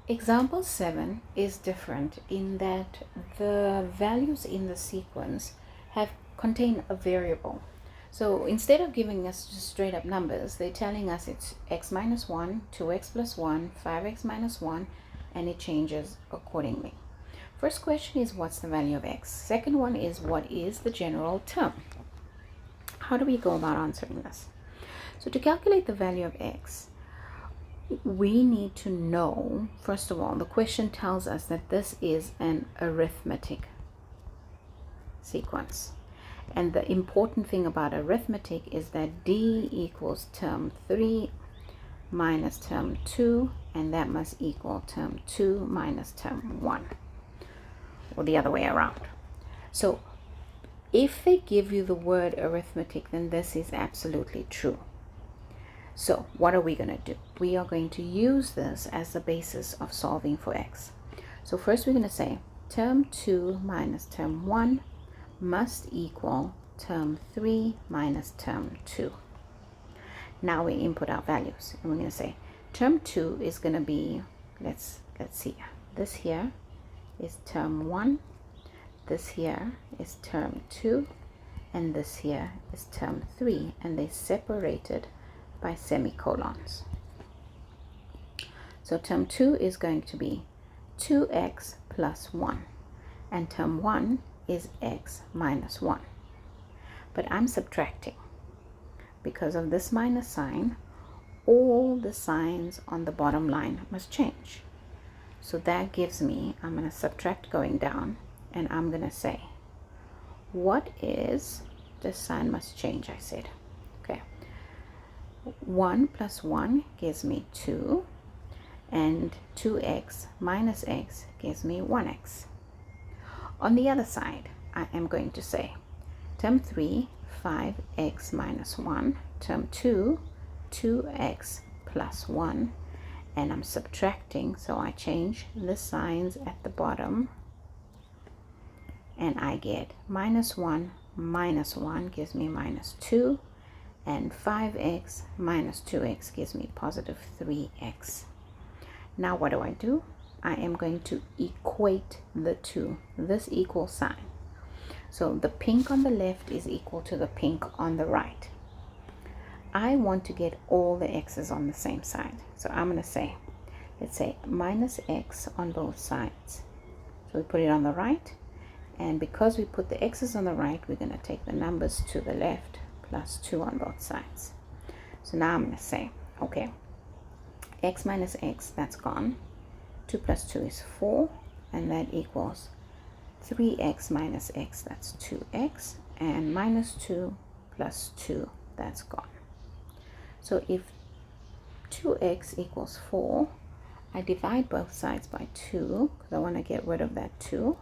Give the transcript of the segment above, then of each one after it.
Example 7 is different in that the values in the sequence have contain a variable. So instead of giving us just straight up numbers, they're telling us it's x minus 1, 2x plus 1, 5x minus 1, and it changes accordingly. First question is what's the value of x? Second one is what is the general term? How do we go about answering this? So to calculate the value of x, we need to know, first of all, the question tells us that this is an arithmetic sequence. And the important thing about arithmetic is that d equals term 3 minus term 2, and that must equal term 2 minus term 1, or the other way around. So if they give you the word arithmetic, then this is absolutely true. So what are we going to do? We are going to use this as the basis of solving for x. So first we're going to say term 2 minus term 1 must equal term 3 minus term 2. Now we input our values, and we're going to say term 2 is going to be, let's see, this here is term 1, this here is term 2, and this here is term 3, and they separated by semicolons. So term 2 is going to be 2x plus 1, and term 1 is x minus 1. But I'm subtracting. Because of this minus sign, all the signs on the bottom line must change. So that gives me, I'm going to subtract going down, and I'm going to say, what is, this sign must change, I said. Okay. 1 plus 1 gives me 2, and 2x minus x gives me 1x. On the other side, I am going to say term 3, 5x minus 1, term 2, 2x plus 1, and I'm subtracting, so I change the signs at the bottom, and I get minus 1 minus 1 gives me minus 2, and 5x minus 2x gives me positive 3x. Now what do? I am going to equate the two, this equal sign. So the pink on the left is equal to the pink on the right. I want to get all the x's on the same side. So I'm going to say, let's say minus x on both sides. So we put it on the right, and because we put the x's on the right, we're going to take the numbers to the left, plus 2 on both sides. So now I'm going to say, okay, x minus x, that's gone. 2 plus 2 is 4, and that equals 3x minus x, that's 2x, and minus 2 plus 2, that's gone. So if 2x equals 4, I divide both sides by 2, because I want to get rid of that 2.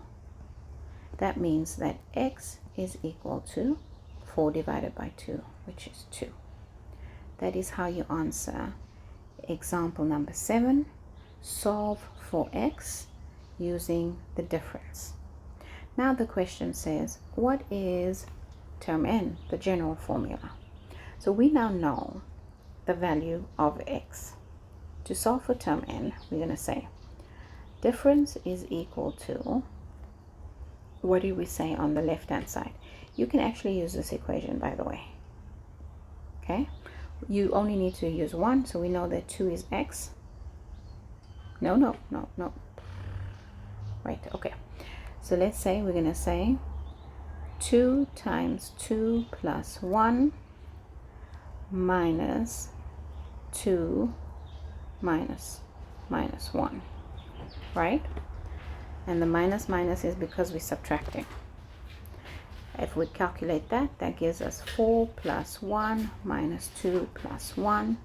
That means that x is equal to 4 divided by 2, which is 2. That is how you answer example number 7. Solve for x using the difference. Now the question says, what is term n, the general formula? So we now know the value of x. To solve for term n, we're going to say difference is equal to, what do we say on the left hand side? You can actually use this equation, by the way. Okay, you only need to use 1, so we know that 2 is x. No. Right, okay. So let's say we're going to say 2 times 2 plus 1 minus 2 minus 1, right? And the minus is because we're subtracting. If we calculate that, that gives us 4 plus 1 minus 2 plus 1,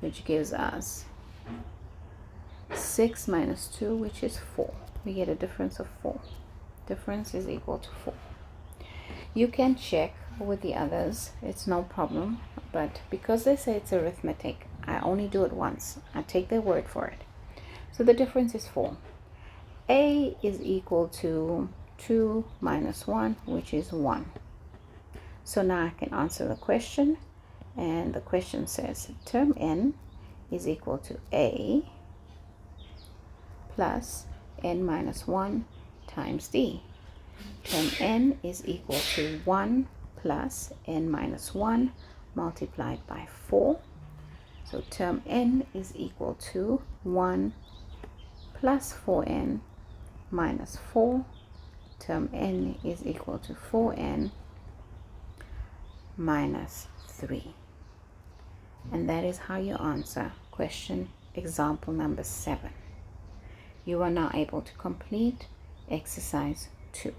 which gives us 6 minus 2, which is 4. We get a difference of 4. Difference is equal to 4. You can check with the others, it's no problem, but because they say it's arithmetic, I only do it once. I take their word for it. So the difference is 4. A is equal to 2 minus 1, which is 1. So now I can answer the question, and the question says term n is equal to A plus n minus 1 times d. Term n is equal to 1 plus n minus 1 multiplied by 4. So term n is equal to 1 plus 4n minus 4. Term n is equal to 4n minus 3. And that is how you answer question example number 7. You are now able to complete exercise 2.